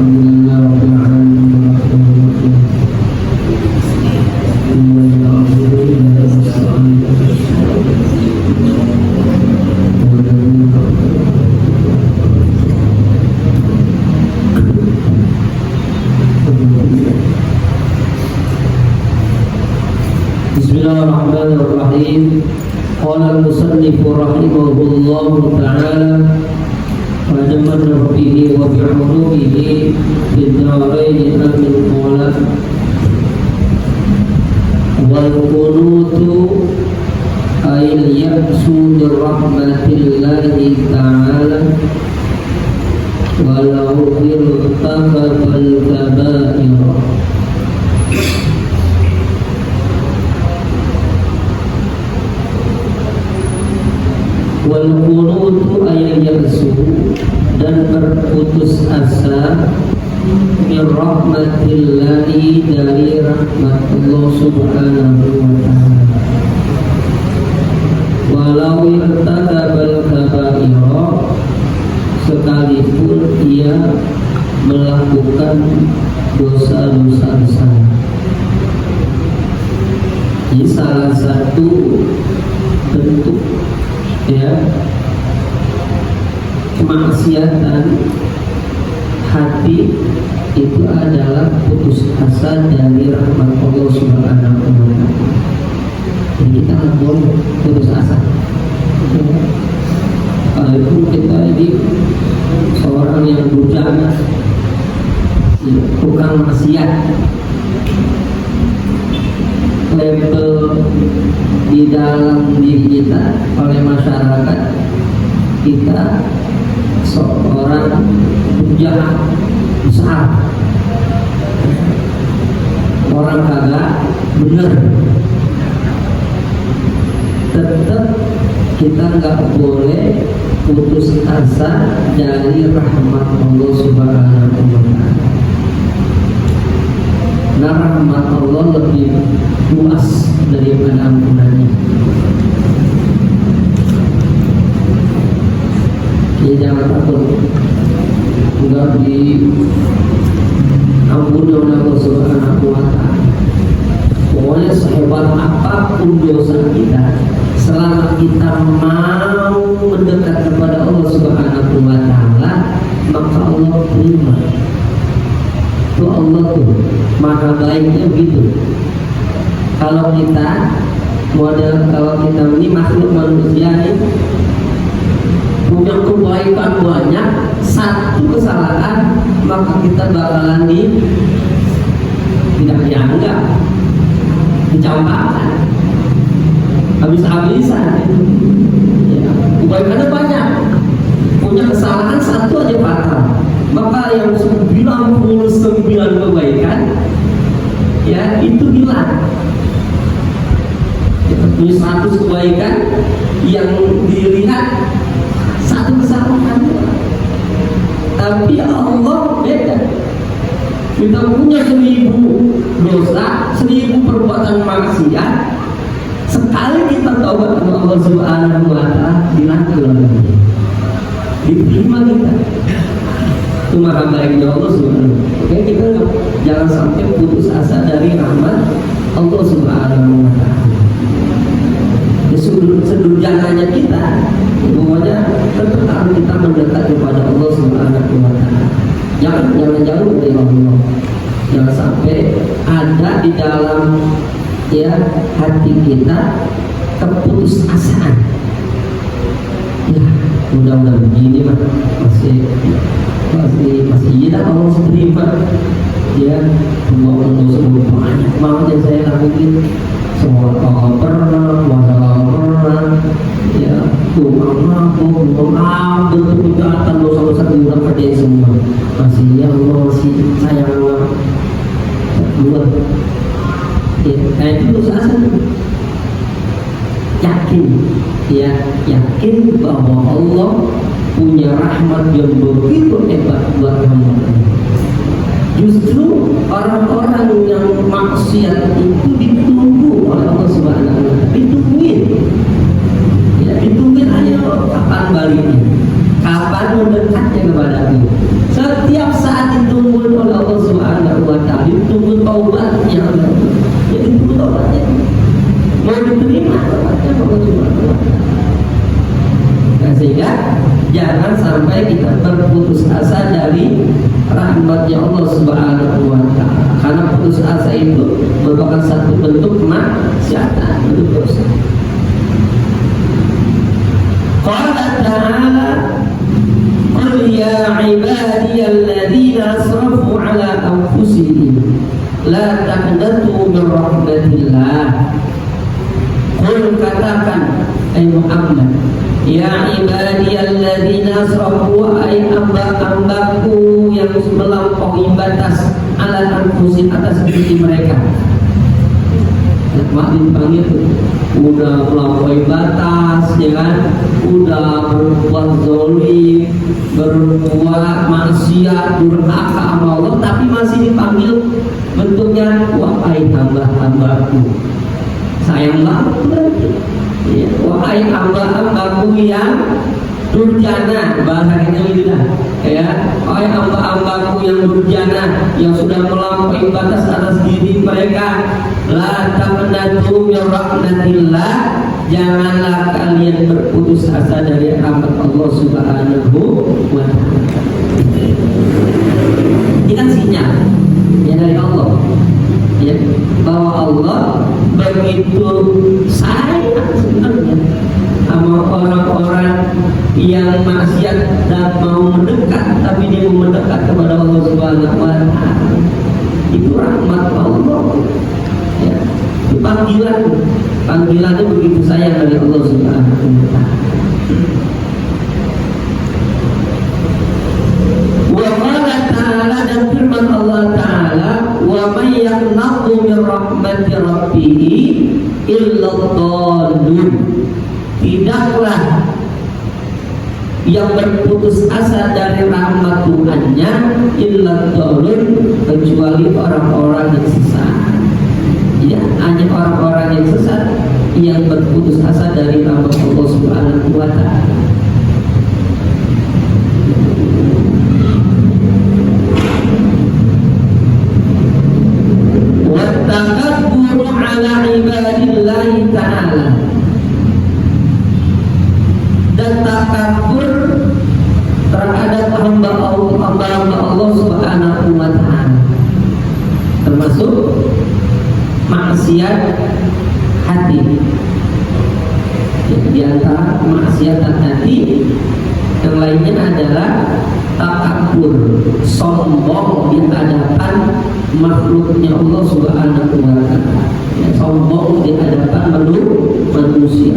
Bismillahirrahmanirrahim. Qala al-musannif rahimahullahu ta'ala wa jamanna bihi wa bi'ulumihi fid darain amin qala wal qunutu ayil ya'su bi rahmatillahi ta'ala walau irtakabal kaba'ira. Wal qunutu ayat ya'su, dan berputus asa min rahmatillahi, dari rahmat Allah subhanahu wa ta'ala, walau irtakabal kaba'ira, sekalipun ia melakukan dosa-dosa besar. Ini salah satu bentuk kemaksiatan hati itu adalah putus asa dari rahmat Allah subhanahu wa ta'ala. Jadi kita nggak boleh putus asa. Kalau kita ini seorang yang durjana, tukang maksiat, label di dalam diri kita oleh masyarakat, kita seorang penjahat besar, orang kagak bener. Tetap kita nggak boleh putus asa dari rahmat Allah subhanahu wa ta'ala. Nah, rahmat Allah lebih luas daripada ampunannya. Jadi jangan takut enggak diampuni oleh Allah subhanahu wa ta'ala. Pokoknya sehebat apapun dosa kita, selama kita mau mendekat kepada Allah subhanahu wa ta'ala, maka Allah terima. Itu Allah tuh maha baiknya begitu. Kalau kita ini makhluk manusia ini punya kebaikan banyak, satu kesalahan maka kita bakalan tidak dianggap, dicampakkan habis-habisan. Kebaikannya banyak, punya kesalahan satu aja fatal. Maka yang 99 kebaikan itu hilang. Kita punya 100 kebaikan, yang dilihat satu kesalahan. Tapi Allah beda. Kita punya 1000 dosa, 1000 perbuatan maksiat, sekali kita taubat kepada Allah subhanahu wa ta'ala, dilanggar, diterima kita. Itu maha baiknya Allah subhanahu. Oke, kita jangan sampai putus asa dari rahmat Allah subhanahu wa ta'ala. Sedurjananya kita, pokoknya tetap harus kita mendekat kepada Allah subhanahu wa ta'ala. Jangan jauh dari Allah. Jangan sampai ada di dalam hati kita keputus asaan. Mudah-mudahan begini mah masih tidak Allah terima. Semua dosa banyak banget yang saya lakuin. Semua pernah, pernah, maaf, bentuk kejahatan, dosa-dosa diulang kerjain semua. Masih masih sayang keluar. Kayak itu dosa asal. Yakin bahwa Allah punya rahmat yang begitu hebat buat hamba. Justru orang-orang yang maksiat itu ditunggu oleh Allah subhanahu wa ta'ala, ditungguin ayo kapan baliknya, kapan mendekatnya kepada Allah. Setiap saat ditunggu rahmatnya Allah Subhanahu wa Ta'ala. Karena putus asa itu merupakan satu bentuk kemaksiatan, bentuk dosa. Qala ta'ala qul ya ibadiyalladzina asrafu ala anfusihim la taqnatu min rahmatillah. Qul, katakan ay Muhammad, ya ibadiyalladzina asrafu, ay hamba-hambaku yang melampaui batas ala anfusin, atas diri mereka. Mak dipanggil udah melampaui batas, ya kan? Udah berbuat zalim, berbuat maksiat, durhaka sama Allah, tapi masih dipanggil bentuknya wahai hamba-hambaku. Sayang banget berarti. Ya, wahai hamba-hambaku yang durjana, bahasa kita itu dah. Ya, wahai hamba-hambaku yang durjana, yang sudah melampaui batas atas diri mereka, la taqnatu min rahmatillah, janganlah kalian berputus asa dari rahmat Allah Subhanahu wa Ta'ala. Ini kan sinyal ya dari Allah, ya, bahwa Allah begitu sayang sebenarnya sama orang-orang yang maksiat dan mau mendekat, tapi dia mau mendekat kepada Allah Subhanahu wa Ta'ala. Itu rahmat Allah. Ya, itu panggilannya begitu sayang dari Allah Subhanahu wa Ta'ala. Wa qala ta'ala, dan firman Allah Ta'ala, wa may yaqnatu min rahmati rabbih illa dhallun. Tidaklah yang berputus asa dari rahmat Tuhannya illa dhallun, kecuali orang-orang yang sesat. Ya, hanya orang-orang yang sesat yang berputus asa dari rahmat Allah Subhanahu wa Ta'ala. Wattakabburu ala ibadillahi ta'ala, dan takabur terhadap hamba Allah Subhanahu wa Ta'ala, termasuk maksiat hati. Di antara kemaksiatan hati yang lainnya adalah takabur, sombong di hadapan makhluknya Allah Subhanahu wa Ta'ala. Ya, sombong di hadapan manusia.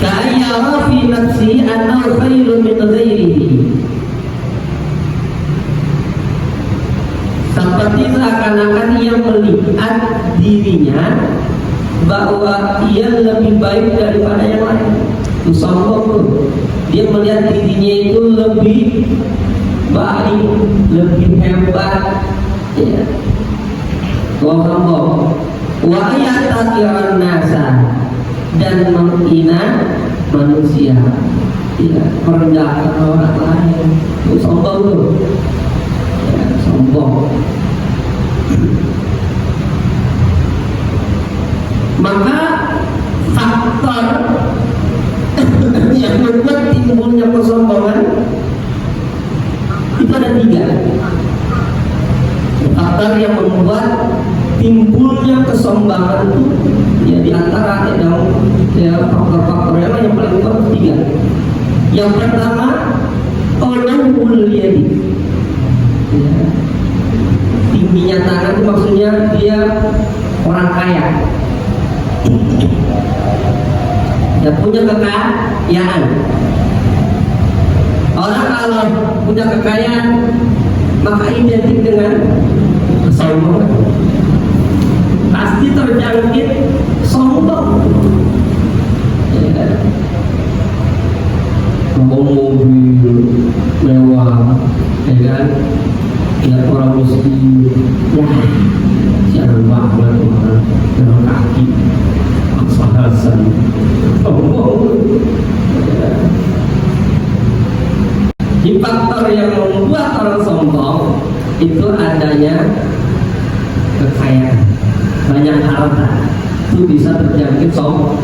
Ka'ayyara fi nafsihi annahu khairun min ghairihi, seperti seakan-akan ia melihat dirinya bahwa ia lebih baik daripada yang lain. Itu sombong. Dia melihat dirinya itu lebih baik, lebih hebat, ya. Sombong. Wa yatakiran nasa, dan menghina manusia, ya, merendahkan orang lain. Itu sombong tuh. Sombong. Maka faktor yang membuat timbulnya kesombongan itu ada 3. Faktor yang membuat timbulnya kesombongan itu ya di antara faktor-faktor yang paling utama 3. Yang pertama, ulul yadi. Ya. Tingginya tangan itu maksudnya dia orang kaya, dia punya kekayaan. Orang kalau punya kekayaan maka identik dengan kesombongan, pasti terjangkit sombong. Ya. Mobil mewah, ya kan? Ya, orang miskin, ya jarang banget orang jalan kaki, pas-pasan. Di faktor yang membuat orang sombong itu adanya kekayaan, banyak harta, itu bisa terjangkit sombong.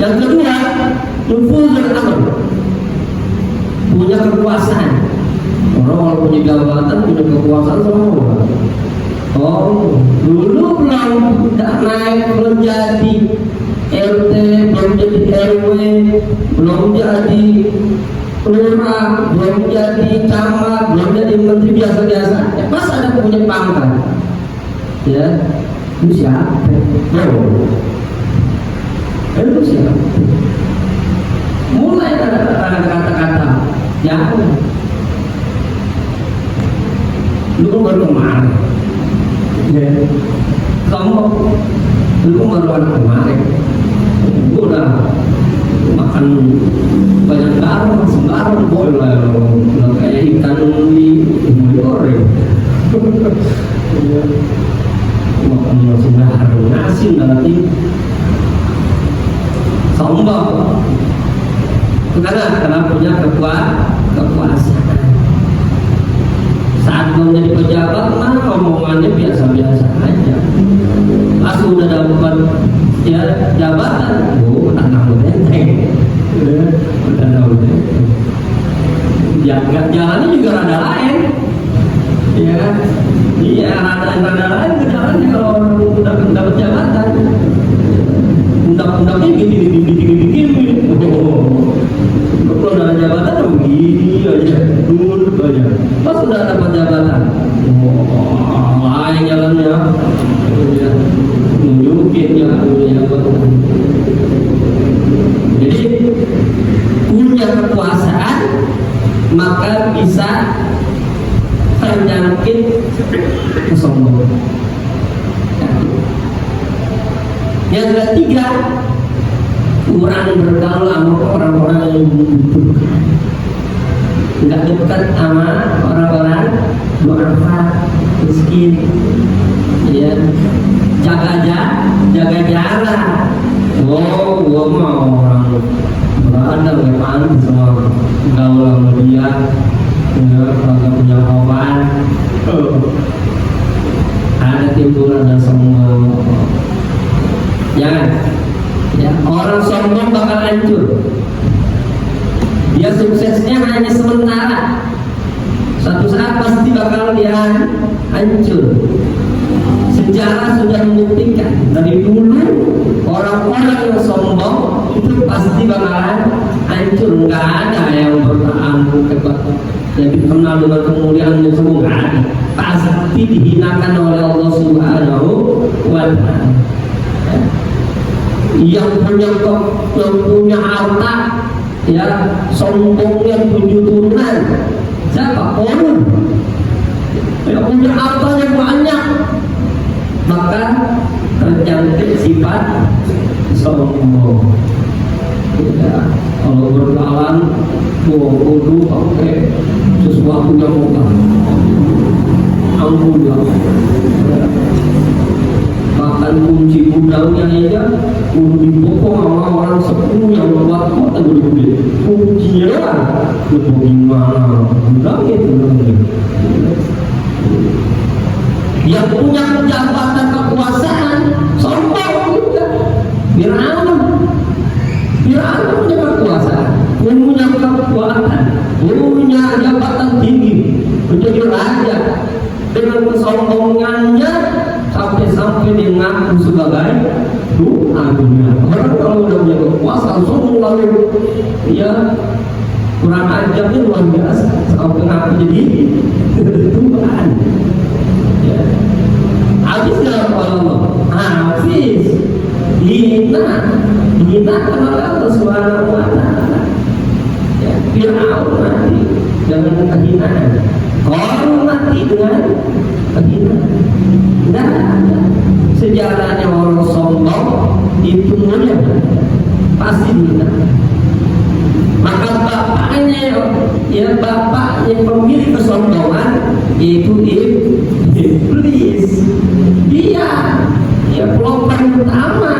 Yang kedua, nufuzul amr, punya kekuasaan. Orang kalau punya jabatan, punya kekuasaan semua. Oh, dulu belum naik, belum jadi RT, belum jadi RW, belum jadi lurah, belum jadi camat, belum jadi menteri biasa-biasa. Pas ada punya pangkat, ya, itu siapa? Itu siapa? Mulai ada kata-kata, ya, lu baru kemarin. Ya, kamu dulu baru kemarin, gue udah makan banyak garam, sembarang boleh, udah kayak ikan di goreng, makan sembarang nasi nanti, sombong, karena punya kekuasaan. Saat mau jadi pejabat mah omongannya biasa-biasa aja. Pas udah dapat ya jabatan, tenang benteng, udah benteng. Jalannya juga rada lain, ya, iya rada lain ke jalannya kalau udah dapat jabatan. Undang-undangnya gini. Kalau udah jabatan begini aja, dulu aja. Pas udah dapat jabatan, lain jalannya, nunjukin jabatan. Jadi punya kekuasaan maka bisa terjangkit kesombongan. Yang ketiga, kurang bergaul sama orang-orang yang membutuhkan, nggak dekat sama orang-orang duafa, miskin, ya, jaga jarak. Oh, gua mau orang berada nggak pantas sama gaul sama dia, ya, kalau punya kawan, ada timbulan dan semua. Jangan, ya, orang sombong bakal hancur. Dia suksesnya hanya sementara. Suatu saat pasti bakal dia hancur. Sejarah sudah membuktikan dari dulu orang-orang yang sombong itu pasti bakalan hancur. Nggak ada yang bertahan hebat, yang dikenal dengan kemuliaan yang semua, nggak ada. Pasti dihinakan oleh Allah Subhanahu wa Ta'ala. Yang punya harta, ya, sombongnya 7 turunan. Siapa? Korun. Yang punya harta yang banyak, maka terjangkit sifat sombong. Ya, kalau berjalan, kudu pakai sesuatu yang mudah, ampun. Bahkan kunci gudangnya aja kudu dipokok sama orang 10 yang buat kota gede-gede. Kuncinya lah, bagaimana gudangnya itu. Yang punya jabatan kekuasaan sombong juga. Firaun punya kekuasaan, punya kekuatan, punya jabatan tinggi, menjadi raja. Dengan kesombongannya sampai dia ngaku sebagai dunia. Orang kalau udah punya kekuasaan sombong lalu ya kurang ajarnya luar biasa sampai ngaku jadi Tuhan. Ya. Habis dalam Allah, habis dihinakan oleh Allah Subhanahu wa Ta'ala. Ya, Firaun mati dengan kehinaan. Korun mati dengan kehinaan. Tidak ada sejarahnya orang sombong itu mulia, pasti dihina. Maka bapaknya pemilik kesombongan yaitu iblis. Dia pelopor utama.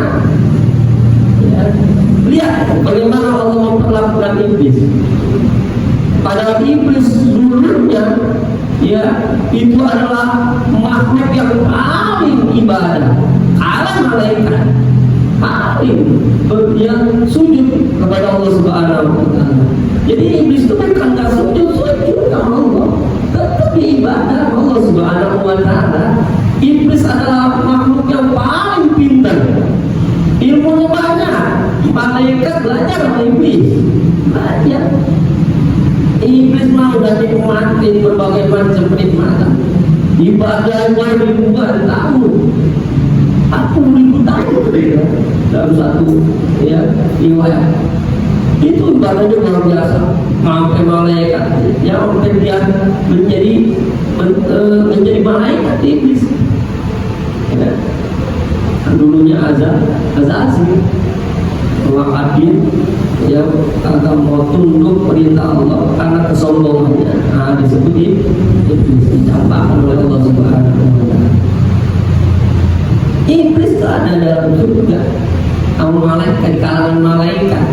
Ya. Lihat bagaimana Allah memperlakukan iblis. Padahal iblis dulunya, ya, itu adalah makhluk yang paling ibadah, kalah malaikat, kalah saling yang sujud kepada Allah Subhanahu wa taala. Jadi iblis itu bukan enggak sujud sama Allah, tetap ibadah Allah Subhanahu wa taala. Iblis adalah makhluk yang paling pintar, ilmunya banyak. Malaikat belajar sama iblis, belajar. Iblis mau dan nikmatin berbagai macam kenikmatan. Ibadahnya ribuan tahun, 40.000 tahun dalam satu riwayat. Itu ibadahnya luar biasa. Sampai malaikat yang sampai dia menjadi malaikat iblis. Ya. Dulunya Azazil mengakadin ya kagak mau tunduk perintah Allah karena kesombongannya. Nah, disebut iblis, dicampakkan oleh Allah Subhanahu wa taala. Iblis itu ada dalam surga. Kamu malaikat, kalangan malaikat,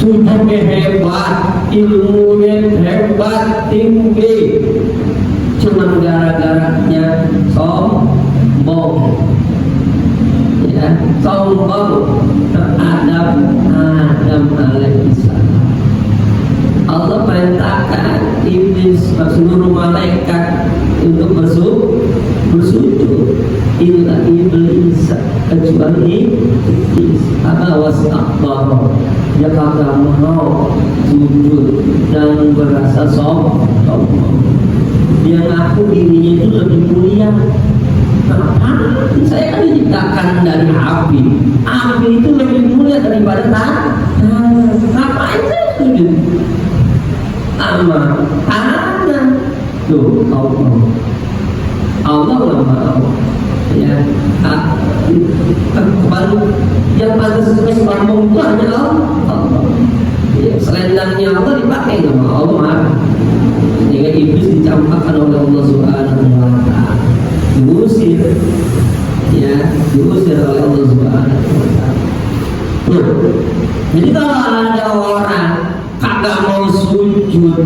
sujudnya hebat, ilmunya hebat, tinggi, cuma gara-garanya sombong. Sombong terhadap Adam alaihissalam. Allah perintahkan iblis seluruh malaikat untuk bersujud illa iblis, kecuali iblis wastakbar, dia kagak mau sujud dan berasa sombong. Dia ngaku dirinya itu lebih mulia. Kenapa? Saya kan diciptakan dari api. Api itu lebih mulia daripada tanah. Ngapain saya sujud sama tanah? Tuh, Allah nggak mau. Ya, yang pantas sombong itu hanya Allah. Ya, selendangnya Allah dipakai sama Allah. Sehingga iblis dicampakkan oleh Allah Subhanahu wa taala. Diusir oleh Allah Subhanahu wa taala. Jadi kalau ada orang kagak mau sujud,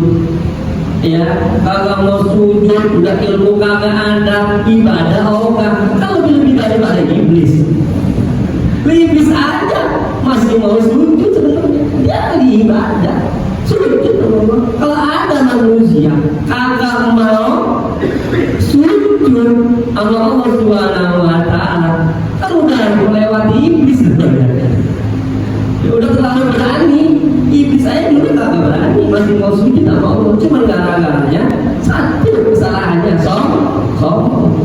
kagak mau sujud, udah ilmu kagak ada, ibadah kan lebih daripada iblis. Iblis aja masih mau sujud sebenarnya, dia lagi ibadah, sujud Allah. Kalau ada manusia kagak mau sujud sama Allah Subhanahu wa taala, kan udah melewati iblis sebenarnya. Ya udah terlalu berani. Iblis saya dulu kagak berani, masih mau sujud sama Allah, cuma gara-garanya satu kesalahannya sombong.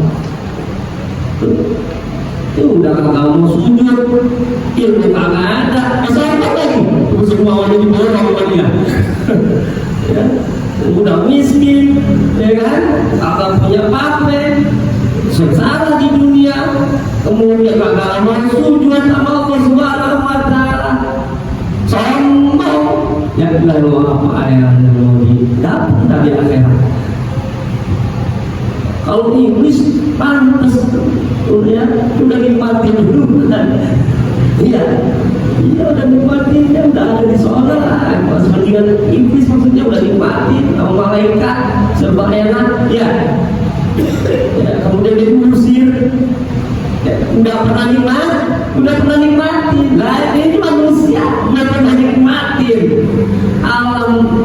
Itu udah kagak mau sujud, ilmu kagak ada, sombong lagi. Terus semua orang dibawa sama dia. Ya, udah miskin, ya kan? Kagak punya pamer, sengsara di dunia, kemudian kagak mau sujud sama Allah Subhanahu wa taala, sombong. Ya lalu apa yang mau didapat dari akhirat? Kalau iblis pantas, udah nikmatin dulu kan? Iya, udah nikmatin, dia udah ada di sorga lah. Sepertinya iblis maksudnya udah nikmatin, sama malaikat, sebayangan, kemudian diusir, udah pernah nikmatin. Lah ini manusia udah pernah nikmatin alam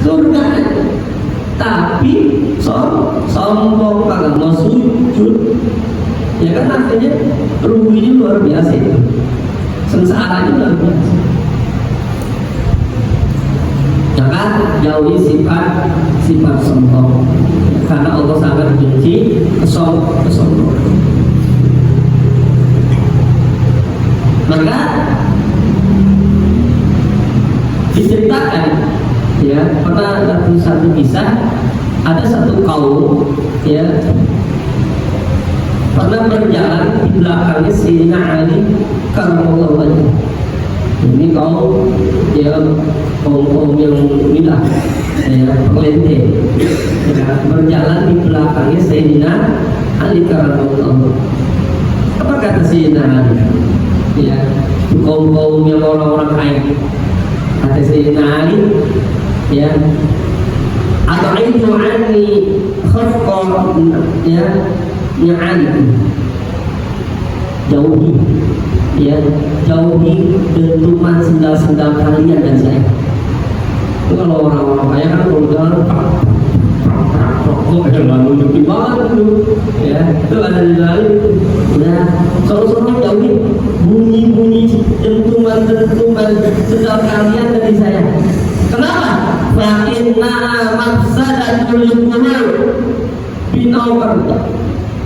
surga, tapi sombong kagak mau sujud. Ya kan akhirnya ruginya luar biasa itu, sengsaranya luar biasa. Jangan jauhi sifat sombong, karena Allah sangat benci kesombongan. Maka diceritakan pernah ada satu kisah, ada satu kaum pernah berjalan di belakangnya Sayyidina Ali karramallahu wajhahu. Ini kaum yang inilah pelente, berjalan di belakangnya Sayyidina Ali karramallahu wajhahu. Apa kata Sayyidina Ali? Kaum yang orang-orang kaya, kata Sayyidina Ali, atau itu ani khafqa Ali, jauhi, ya, jauhi dentuman sendal-sendal kalian dan saya. Itu kalau orang-orang kaya kan kalau jalan rokok aja nggak nunjukin banget itu, ya, itu ada di dalam itu. Udah, selalu jauhi bunyi-bunyi dentuman sendal kalian dari saya. Kenapa? Fa inna mafsadatul qulub binawar.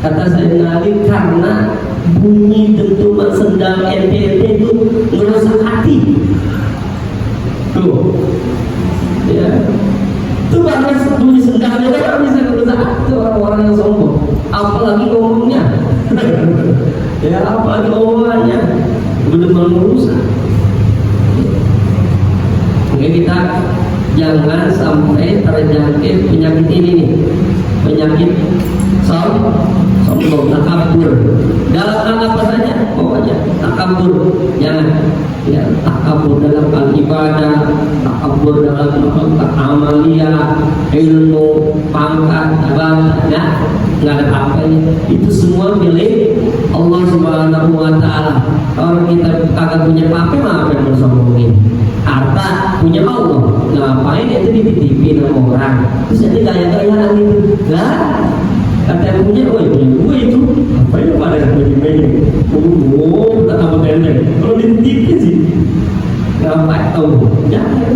Kata Sayyidina Ali, karena bunyi dentuman sendal ente itu merusak hati. Tuh, ya, itu bahkan bunyi sendalnya kan bisa merusak hati orang-orang yang sombong. Apalagi ngomongnya, ya, apalagi omongannya benar-benar merusak. Oke, kita jangan sampai terjangkit penyakit ini nih, penyakit sombong, takabur. Dalam hal apa saja, pokoknya takabur, jangan, ya, takabur dalam hal ibadah, takabur dalam hal amalia, ilmu, pangkat, jabatan, ya, nggak ada apa-apanya. Itu semua milik Allah Subhanahu Wa Taala. Kalau kita kagak punya apa-apa, apa yang bersombongin? Harta punya Allah, ngapain itu dititipin sama orang? Terus jadi gaya-gayaan gitu, lah. Kata yang punya, oh punya gue itu, apa yang pada begini-begini? Oh, tak tambah pendek. Kalau dititipin sih, ngapain tahu? Jangan.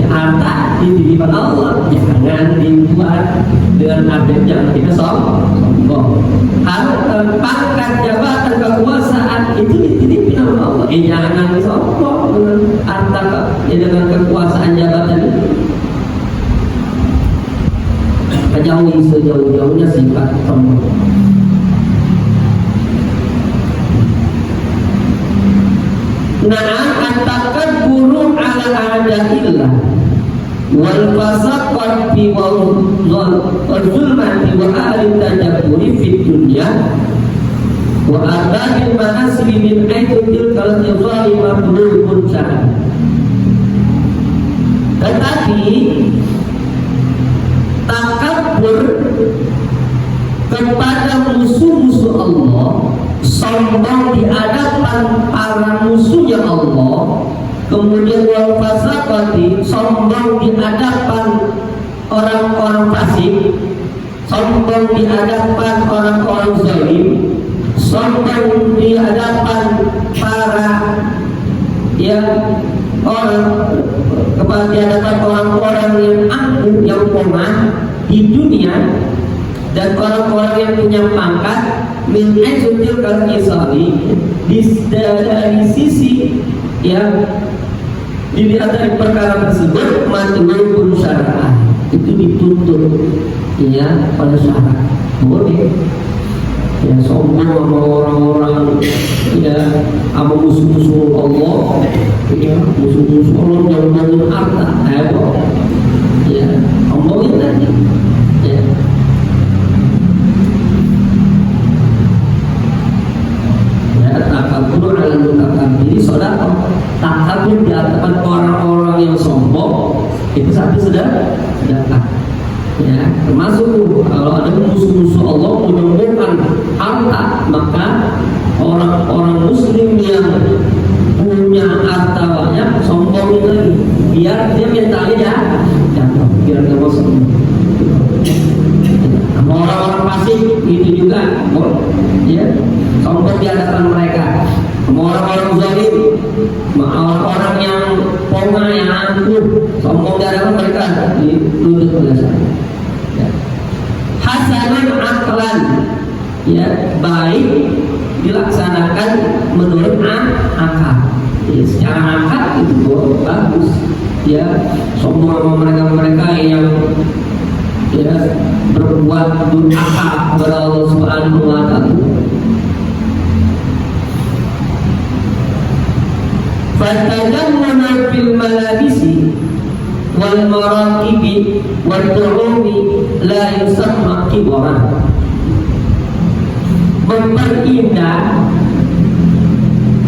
Ya, harta dititipin Allah, jangan dibuat dengan adil, jangan kita sombong. Harta, pangkat, jabatan, kekuasaan itu dititipin sama Allah. Jangan sombong dengan harta, dengan kekuasaan jabatan itu. Jauhi sejauh-jauhnya sifat sombong. Nah, katakan buruk ala adaillah wal fasaqati wal zulmati wa ahli tajabburi fid dunya wa adabil manasibi min aitu tilkal zalimah qulubun syarah. Tetapi takabur kepada musuh-musuh Allah, sombong di hadapan para musuhnya Allah, kemudian wal fasaqati, sombong di hadapan orang-orang fasik, sombong di hadapan orang-orang zalim, sombong di hadapan para orang, kepada hadapan orang-orang yang angkuh, yang komah di dunia, dan orang-orang yang punya pangkat min ajudil kalkisari dari sisi yang dilihat dari perkara tersebut matlubun syar'ah, itu dituntut, ya, pada syarat. Boleh, ya, sombong sama orang-orang, ya, sama musuh-musuh Allah, ya, musuh-musuh Allah yang bangun harta, ya, sombongin tadi, ya. Ya, takabur ala mutakabiri sedekah. Takabur di hadapan orang-orang yang sombong itu satu sedekah. Ya, termasuk kalau ada musuh-musuh Allah menyombongkan harta, maka orang-orang muslim yang punya harta banyak sombongin lagi, biar dia mentalnya jatuh, biar dia masuk. Sama orang-orang fasik itu juga, ya, sombong di hadapan mereka. Sama orang-orang zalim, sama orang-orang yang pongah, yang angkuh, sombong di hadapan mereka, dituntut oleh saya. Hasanun aklan, ya, baik dilaksanakan menurut akal, ya, secara akal itu bagus, ya. Sombong sama mereka yang, ya, berbuat durhaka kepada Allah Subhanahu wa Ta'ala. Fatajammuna fil malabisi wal maraqibi wal tu'umi la yusamma kibaran. Memperindah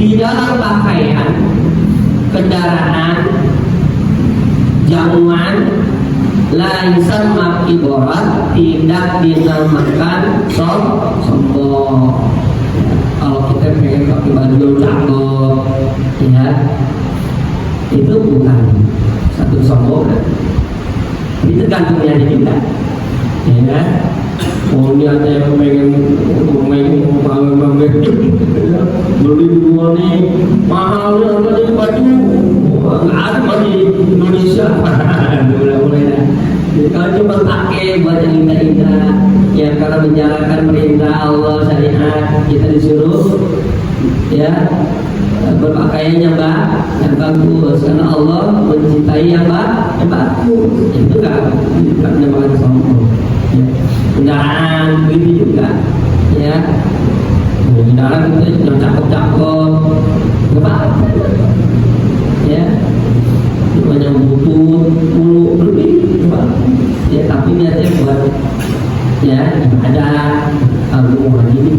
di dalam pakaian, kendaraan, jamuan, la yusamma kibaran, tidak dinamakan sombong. Kalau kita ada juga. Ya, oh ini ada yang pengen beli dua nih mahal apa jadi baju nggak ada di Indonesia. Mulai dah. Kalau cuma pakai buat yang indah-indah, ya karena menjalankan perintah Allah syariat kita disuruh ya berpakaian yang bagus karena Allah mencintai yang bagus. Itu kan namanya sombong. Ya. Kendaraan begitu juga ya. Kendaraan kita yang cakep-cakep nggak apa-apa ya, cuma yang butuh lebih ya, tapi niatnya buat ya ada kalau ini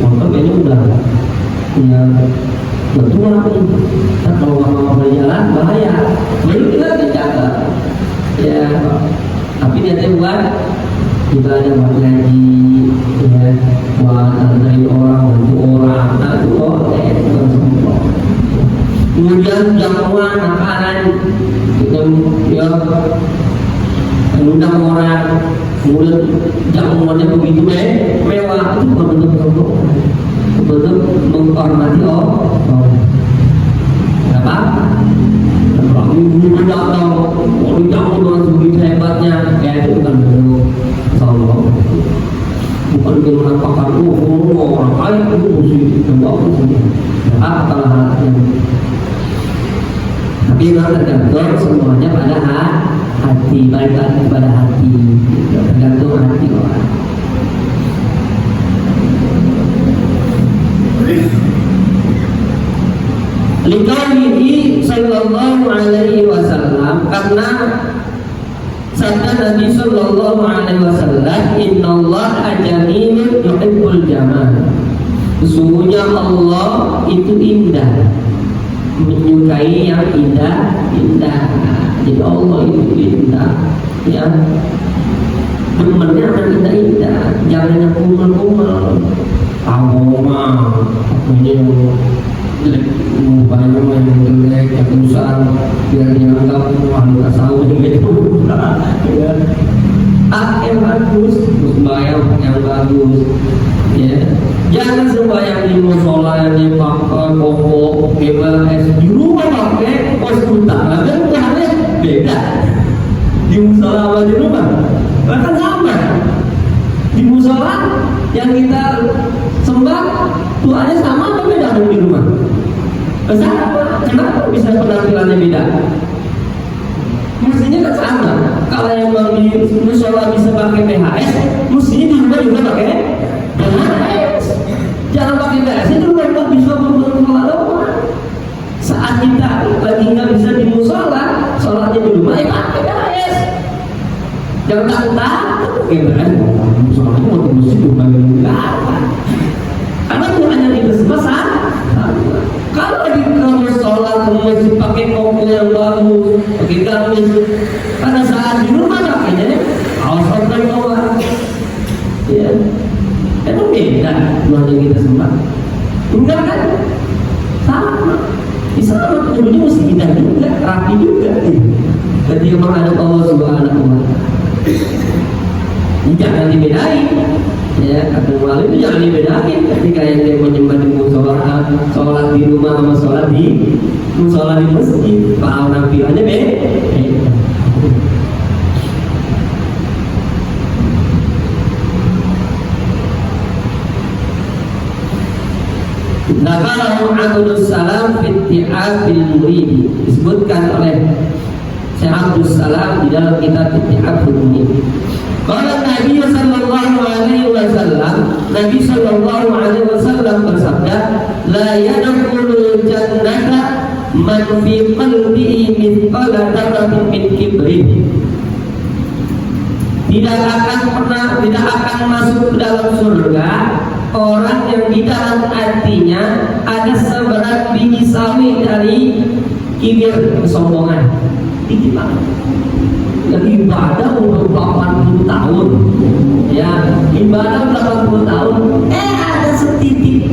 motor kayaknya udah ya betul nih, kalau mau berjalan bahaya, jadi kita dijaga ya, tapi niatnya buat kita ada buat ngaji ya, buat dari orang bantu orang, nah itu boleh, bukan sombong. Kemudian jamuan makanan kita ya mengundang orang, kemudian jamuannya begitu mewah, itu bukan bentuk sombong, bentuk menghormati Allah. Apa? Kalau ini datang, mau jamu dengan sebegitu hebatnya, ya itu bukan bentuk sombong. Bukan dia menampakkan orang kaya itu mesti membawa sendiri. Apa hal-hal tapi memang tergantung semuanya pada hati, balik lagi pada hati, tergantung hati orang. Liqaulihi sallallahu alaihi wasallam, karena sabda Nabi sallallahu alaihi wasallam, innallaha jamilun yuhibbul jamal. Sesungguhnya Allah itu indah, menyukai yang indah. Jadi Allah itu indah ya, demennya yang indah-indah, jangan yang kumel-kumel. Mah punya banyak yang jelek, yang besar, biar dianggap wanita sahur gitu. Yang bagus, sembahyang yang bagus ya. Jangan sembahyang di musola yang dipakai koko, PBS, di rumah pakai pos utara, kan Tuhannya beda. Di musola sama di rumah, bahkan sama. Di musola yang kita sembah Tuhannya sama atau beda dengan di rumah? Kenapa bisa penampilannya beda? Mestinya kan sama. Kalau emang di musola bisa pakai PHS, mestinya di rumah juga pakai PHS. Jangan pakai PHS, itu rumah bisa berpengaruh. Saat kita lagi nggak bisa di musola, sholatnya di rumah, ya pakai PHS. Jangan takut, gimana? Musolanya mau di masjid juga enggak. Karena Tuhannya di besar. Kalau di kamu sholat masih pakai koko yang bagus, pakai gamis, pada saat di rumah pakainya kaos sampai bawah, ya, itu beda Tuhan yang kita sembah. Enggak kan? Sama. Sama tujuannya mesti indah juga, rapi juga. Ketika menghadap Allah Subhanahu wa Ta'ala, jangan dibedain. Ya, kata wali itu jangan dibedain ketika yang dia menyembah di musola, sholat di rumah sama sholat di musola di masjid, kalau nampilannya beda. Nakalahu Abdus Salam Fitti'abil Murid, disebutkan oleh Syekh Abdus Salam di dalam kitab Fitti'abil Murid. Kalau Nabi sallallahu alaihi wasallam, Nabi sallallahu alaihi wasallam bersabda, la yadkhulul jannata man fi qalbihi mithqala dzarratin min kibrin. Tidak akan masuk ke dalam surga orang yang di dalam hatinya ada seberat biji sawi dari kibir, kesombongan. Tinggi banget. Yang ibadah umur 80 tahun ya, ibadah 80 tahun ada setitik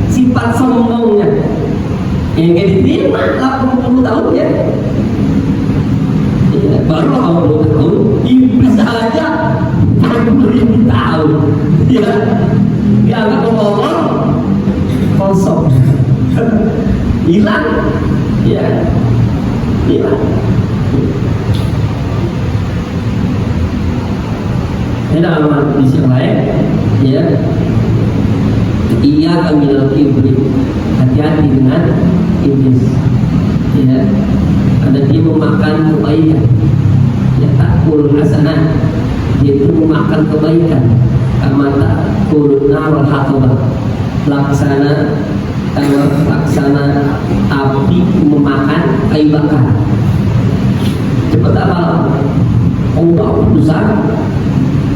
sifat sombongnya yang diterima 80 tahun ya. Ya, baru 80 tahun, iblis aja 40.000 tahun. Ya, dianggap ngomong kosong, hilang, ya, hilang. Ini dalam hadis yang lain, ya, ia akan bilang iblis, hati-hati dengan iblis, ya, karena dia memakan kebaikan, ya, takul hasanah, dia itu memakan kebaikan, kama takul nar hatobah, laksana api memakan kayu bakar. Cepat apa? Bau besar,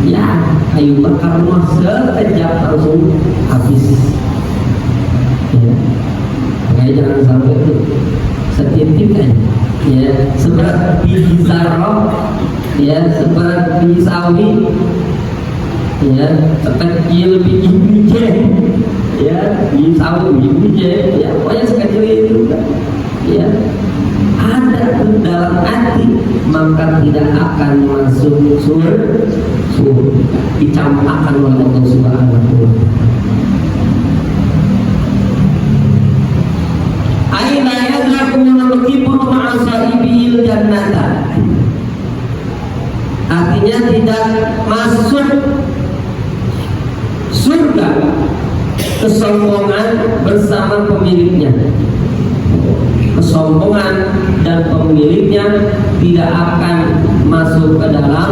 ya, kayu bakar mah sekejap langsung habis. Ya, makanya jangan sampai itu setitik aja. Ya, seberat biji zarah, ya, seberat biji sawi, ya, sekecil biji biji, ya, biji sawi, biji biji, ya, pokoknya sekecil itu, ya, ada dalam hati, maka tidak akan masuk surga, dicampakkan oleh Allah Subhanahu wa Ta'ala. Aina yadraku minal kibru ma'a sahibil jannata. Artinya tidak masuk surga kesombongan bersama pemiliknya. Kesombongan dan pemiliknya tidak akan masuk ke dalam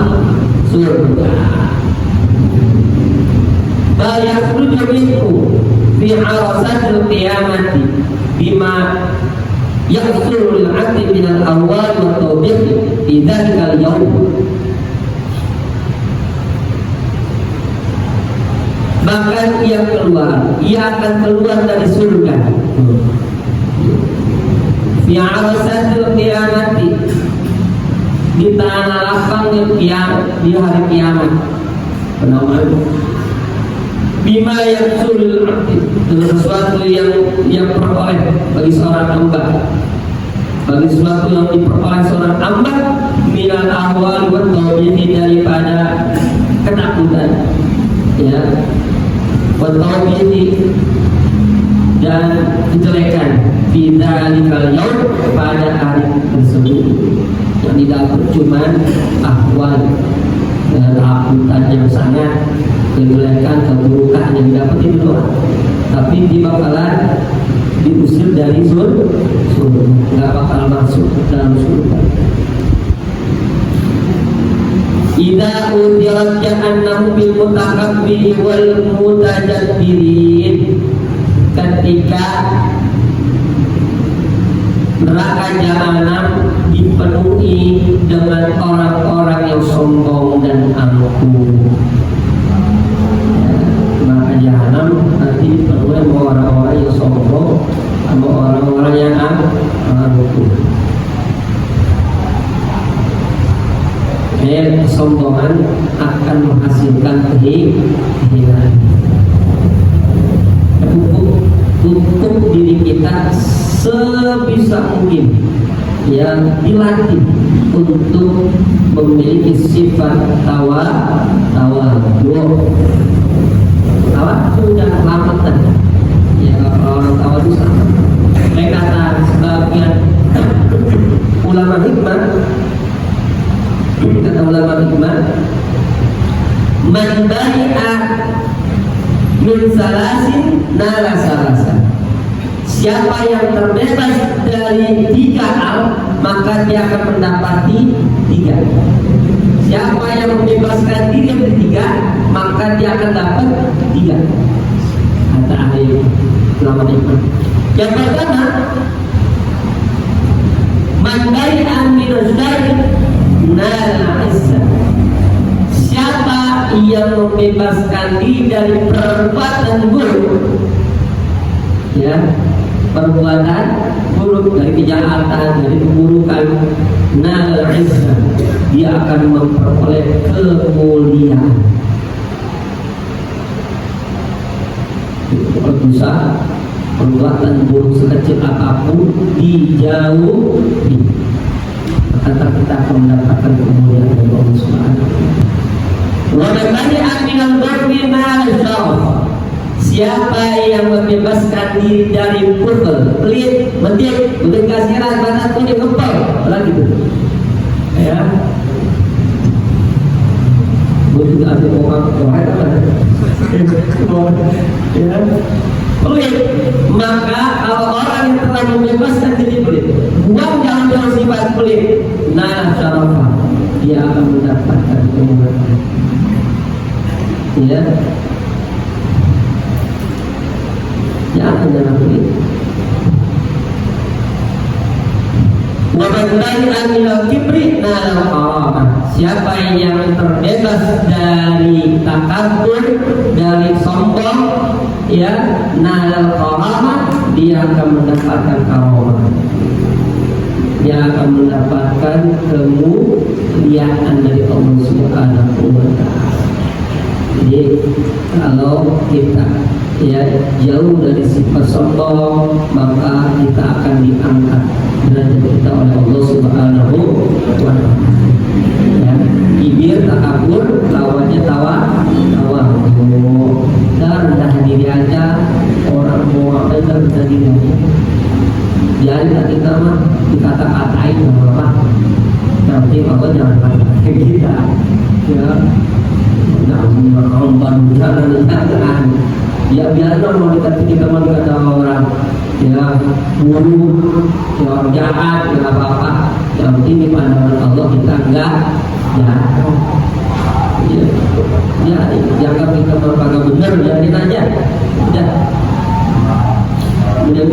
surga. Bal yakhruju minhu fi 'arasatil qiyamati bima yahsulu lil 'abdi min al-awwal wa tawbiq fi dzalikal yawm. Bahkan ia akan keluar dari surga fi 'arasatil qiyamati, di tanah lapang di hari kiamat. Penamaan bima yahsul sesuatu yang peroleh bagi seorang hamba, bagi sesuatu yang diperoleh seorang hamba minal ahwal wa tawbihi, daripada ketakutan, ya, wa tawbihi, dan kejelekan bidzalikal yaum, pada hari tersebut. Yang didapat cuma ahwal, ketakutan yang sangat, kejelekan, keburukan yang didapat itu doang, tapi dia bakalan diusir dari surga, nggak bakal masuk dalam surga. Idza udirat jahannam bil mutakabbiri wal mutajabbirin, ketika neraka jahanam dipenuhi dengan orang-orang yang sombong dan angkuh. Neraka jahanam nanti dipenuhi sama orang-orang yang sombong, sama orang-orang yang angkuh. Kesombongan akan menghasilkan kehinaan. Tutup diri kita sebisa mungkin, yang dilatih untuk memiliki sifat tawadhu. Tawadhu sudah lama tadi, ya, orang tawadhu sama. Mereka kata sebagian ulama hikmah, man bai'a min salasin nala salasa. Siapa yang terbebas dari 3 hal, maka dia akan mendapati 3. Siapa yang membebaskan diri dari 3, maka dia akan dapat 3. Kata ahli ulama hikmah. Yang pertama, man bai'a min az-zari nala izza. Siapa yang membebaskan diri dari perbuatan buruk, ya, perbuatan buruk, dari kejahatan, dari keburukan, nal izzah, dia akan memperoleh kemuliaan. Dosa, perbuatan buruk sekecil apapun dijauhi. tetap kita akan mendapatkan kemuliaan dari Allah Subhanahu wa taala. Wa man bari'a minal barri ma syaraf. Siapa yang membebaskan diri dari pukul, pelit, mendik, udah kasiran, batas punya ngepel, lagi tuh, ya. Gue juga ada orang apa? Ya, pelit. Maka kalau orang yang telah membebaskan diri pelit, buang jangan sifat pelit, nah syarafah, dia akan mendapatkan kemuliaan. Ya. Jangan pelit. Wa man bari'a minal kibri nalal karamah. Siapa yang terbebas dari takabur, dari sombong, ya, nalal karamah, dia akan mendapatkan karamah. Dia akan mendapatkan kemuliaan dari Allah Subhanahu wa taala. Jadi kalau kita ya jauh dari sifat sombong, maka kita akan diangkat derajat kita oleh Allah Subhanahu wa taala. Ya, kibir, takabur, lawannya tawadhu. Dan rendah diri aja, orang mau apa itu rendah diri aja. Jadi kita mah dikata-katain sama apa? Nanti Allah jangan katain kita. Ya. Jangan ya biarlah mau kita mau dikata orang ya buruk, ya orang jahat, ya apa-apa. Yang penting di pandangan Allah kita enggak jatuh. Ya, jangan kita berkata benar, biarin aja. Udah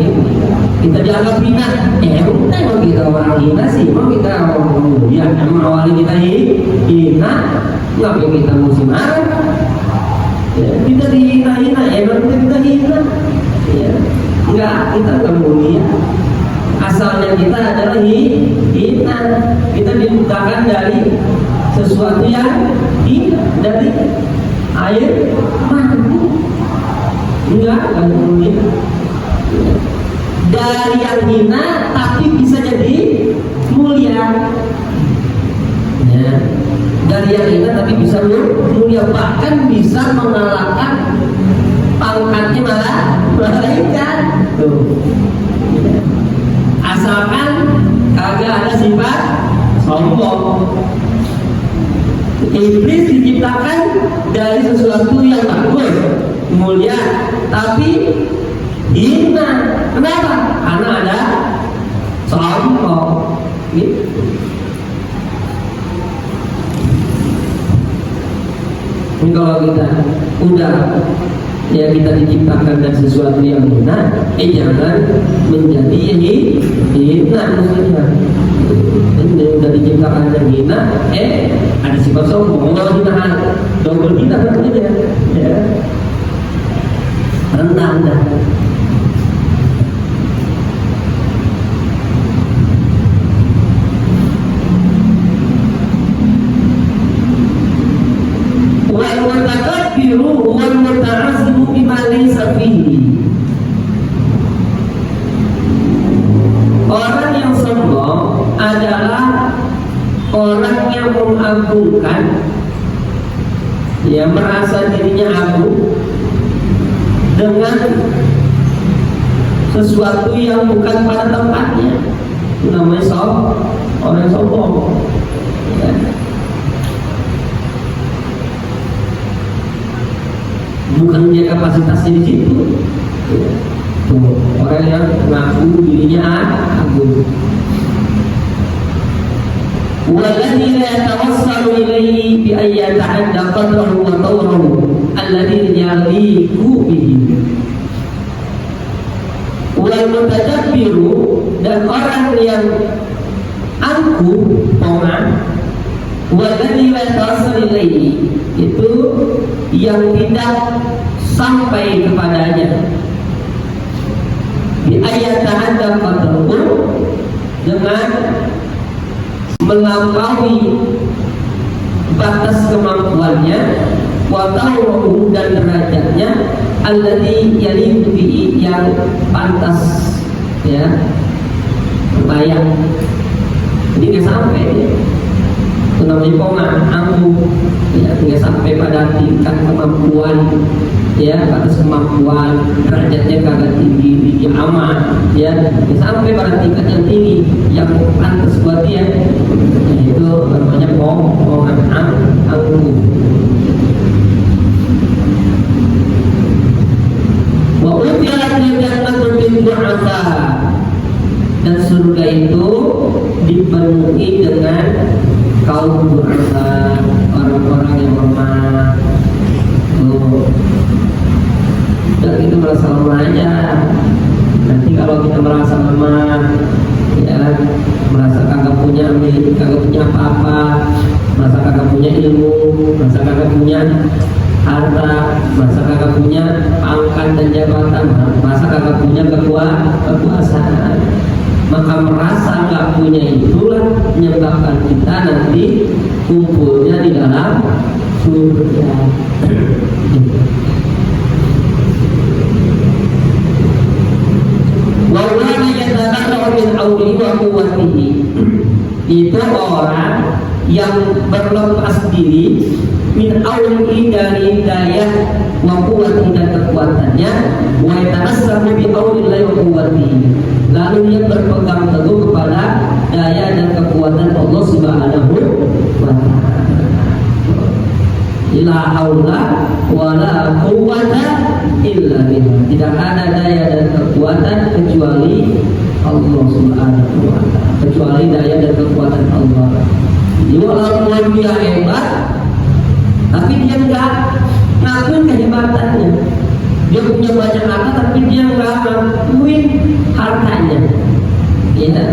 kita dianggap hina, bukan kita orang hina sih, mau kita orang mulia, emang awalnya kita hina, ngapain kita mesti marah? Ya, kita dihina-hina, emang kita hina, ya, enggak, kita nggak mulia. Asalnya kita adalah hina, kita diciptakan dari sesuatu yang hina, dari air mani, enggak mulia. Dari yang hina tapi bisa jadi mulia, ya. Dari yang hina tapi bisa mulia, bahkan bisa mengalahkan pangkatnya malah malaikat tuh. Asalkan kagak ada sifat sombong. Iblis diciptakan dari sesuatu yang bagus, mulia, tapi hina. Kenapa? Karena ada sombong. Gitu. Ini kalau kita udah ya kita diciptakan dari sesuatu yang hina, jangan menjadi hina maksudnya. Ini udah diciptakan yang hina, ada sifat sombong, kalau hina double hina kan ya. Rendah. Al-mutakabbiru wal muta'azzimu bima laysa fihi. Orang yang sombong adalah orang yang mengagungkan, ya, merasa dirinya agung dengan sesuatu yang bukan pada tempatnya. Itu namanya orang sombong, ya. Bukan dia kapasitasnya di situ. Tuh, orang yang mengaku dirinya agung. Walladzi la yatawassalu ilaihi bi an yata'adda qadrahu wa tawrahu alladzi yaliqu bihi. Wal mutajabbiru, dan orang yang angkuh pengan, walladzi la yatawassalu ilaihi, itu yang tidak sampai kepadanya di ayat ta'adda qadrahu, dengan melampaui batas kemampuannya, wa ta'awuhu, dan derajatnya, alladzi yaliqu bihi, yang pantas, ya, layak. Jadi nggak sampai itu namanya koma ampuh ya, nggak sampai pada tingkat kemampuan ya, batas kemampuan derajatnya kagak tinggi amat ya, nggak sampai pada tingkat yang tinggi yang pantas buat dia, itu namanya koma ampuh. Wa utilat jannatu bil du'afa, dan surga itu dipenuhi dengan kaum du'afa, orang-orang yang lemah. Dan itu merasa lemah aja. Nanti kalau kita merasa lemah, ya merasa kagak punya apa-apa, merasa kagak punya ilmu, merasa kagak punya harta, merasa kagak punya pangkat dan jabatan, merasa kagak punya kekuasaan, maka merasa nggak punya itulah menyebabkan kita nanti kumpulnya di dalam surga. Wallana yatadarra'u min auli wa quwwatihi, itu orang yang berlepas diri min auli dari daya wa quwwati dan kekuatannya, wa yatanassabu bi aulillahi wa quwwatihi, lalu dia berpegang teguh kepada daya dan kekuatan Allah Subhanahu wa ta'ala. La haula wala quwwata illa billah, tidak ada daya dan kekuatan kecuali Allah Subhanahu wa ta'ala, kecuali daya dan kekuatan Allah. Walaupun dia hebat, tapi dia enggak ngakuin kehebatannya. Dia punya banyak harta, tapi dia enggak ngakuin hartanya. Ya.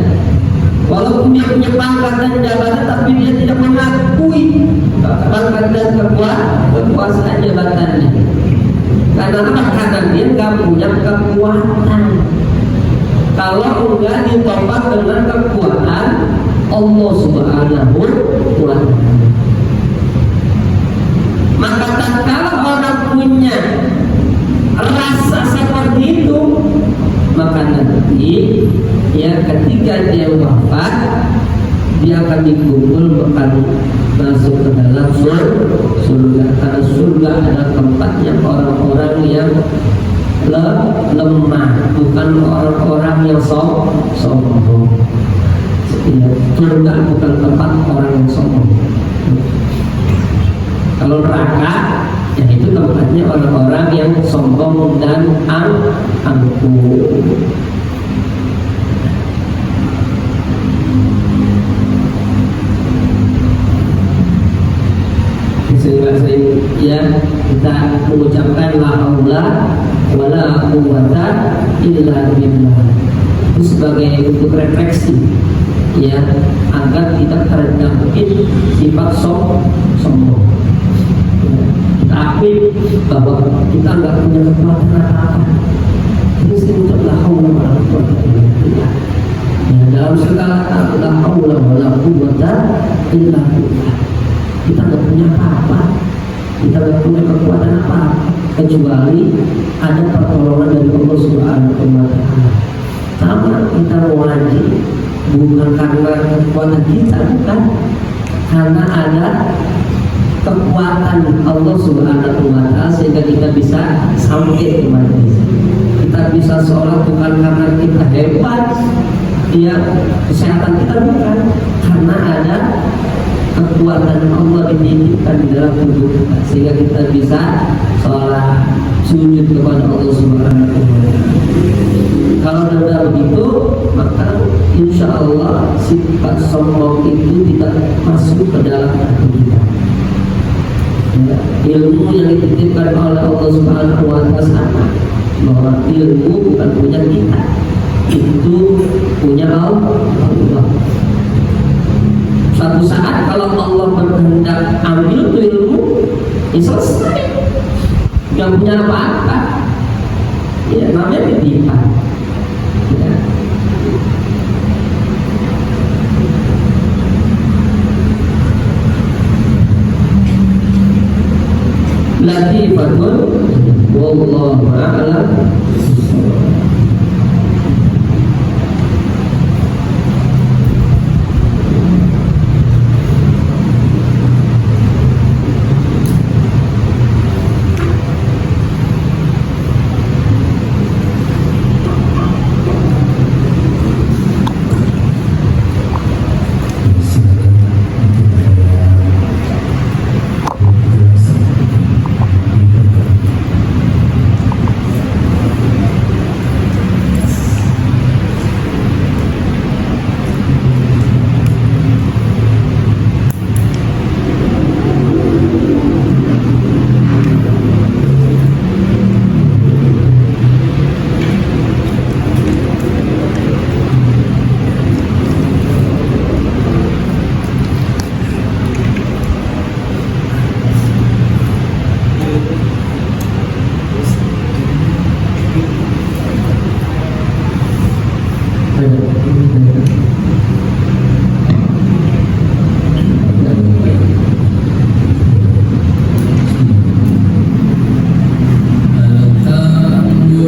Walaupun dia punya pangkat dan jabatan, tapi dia tidak mengakui pangkat dan kekuasaan jabatannya. Karena apa? Karena dia enggak punya kekuatan. Kalau enggak ditopang dengan kekuatan Allah Subhanahu wa ta'ala. Maka tatkala orang punya rasa seperti itu, maka nanti ya ketika dia wafat, dia akan dikumpul, akan masuk ke dalam surga. Karena surga adalah tempatnya orang-orang yang lemah, bukan orang-orang yang sombong. Ya, surga bukan tempat orang yang sombong. Kalau neraka, ya itu tempatnya orang-orang yang sombong dan angkuh. Sehingga ya kita mengucapkan la haula wala quwwata illa billah, itu sebagai bentuk refleksi ya, agar kita terjangkit sifat sombong. Kita akui bahwa kita nggak punya kekuatan apa-apa. Terus untuk la haula wala quwwata illa billah. Ya, dalam segala hal la haula wala quwwata illa billah. Kita nggak punya apa-apa, kita nggak punya kekuatan apa kecuali ada pertolongan dari Allah Subhanahu wa ta'ala. Sama kita mau ngaji bukan karena kekuatan kita, bukan, karena ada kekuatan Allah Subhanahu wa ta'ala sehingga kita bisa sampai ke majelis. Kita bisa sholat bukan karena kita hebat, ya kesehatan kita bukan, karena ada kekuatan Allah dititipkan di dalam tubuh kita sehingga kita bisa sholat sujud kepada Allah Subhanahu wa ta'ala. Kalau sudah begitu, maka insya Allah sifat sombong itu tidak masuk ke dalam hati kita. Ya, ilmu yang dititipkan oleh Allah Subhanahu wa ta'ala sama, bahwa ilmu bukan punya kita, itu punya Allah. Suatu saat kalau Allah berkehendak ambil itu ilmu, ya selesai, nggak punya apa-apa. Ya namanya titipan. Ya. Latifatun wallahu a'lam.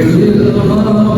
Subhanallah wa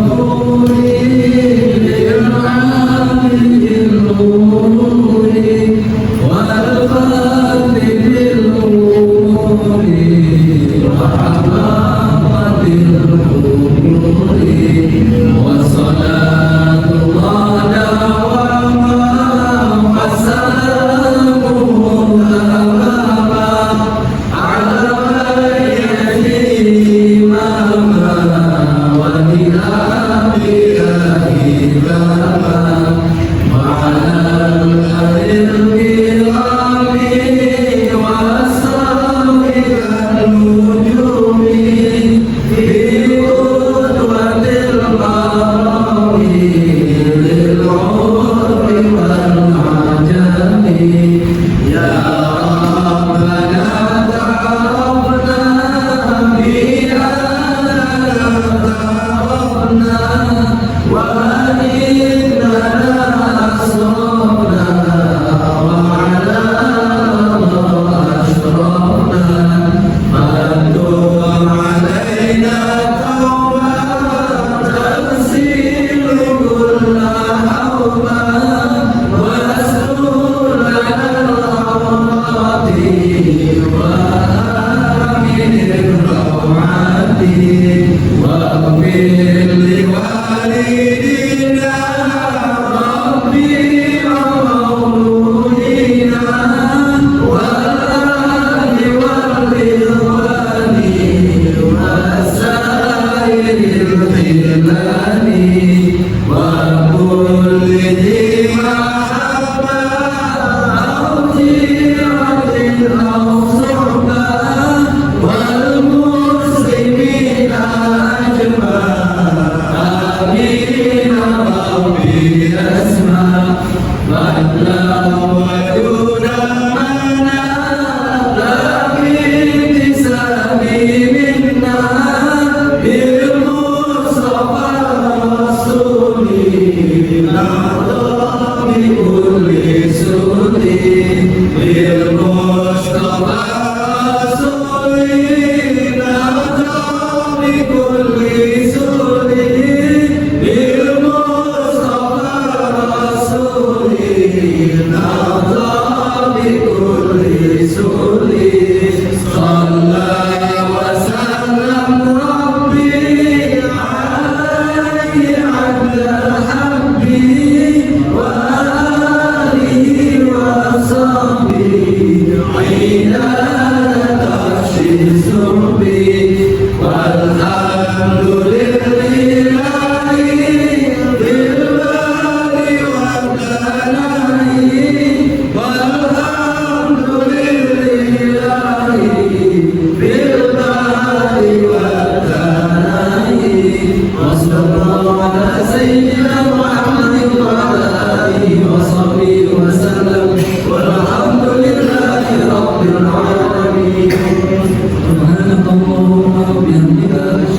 bihamdika